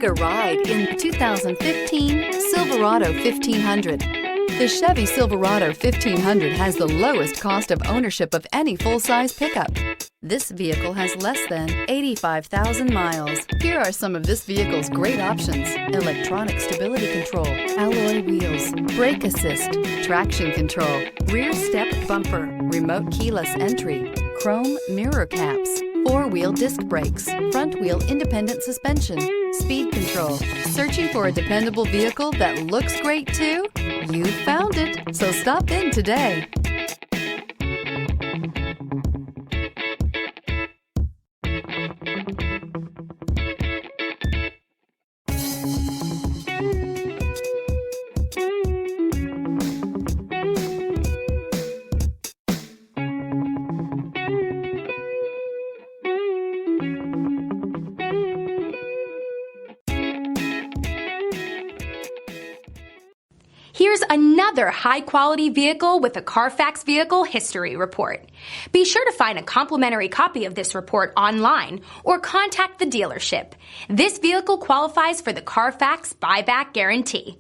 a ride in the 2015 Silverado 1500. The Chevy Silverado 1500 has the lowest cost of ownership of any full-size pickup. This vehicle has less than 85,000 miles. Here are some of this vehicle's great options: electronic stability control, alloy wheels, brake assist, traction control, rear step bumper, remote keyless entry, chrome mirror caps, four-wheel disc brakes, front-wheel independent suspension, speed control. Searching for a dependable vehicle that looks great too? You found it, so stop in today. Here's another high-quality vehicle with a CARFAX Vehicle History Report. Be sure to find a complimentary copy of this report online or contact the dealership. This vehicle qualifies for the CARFAX Buyback Guarantee.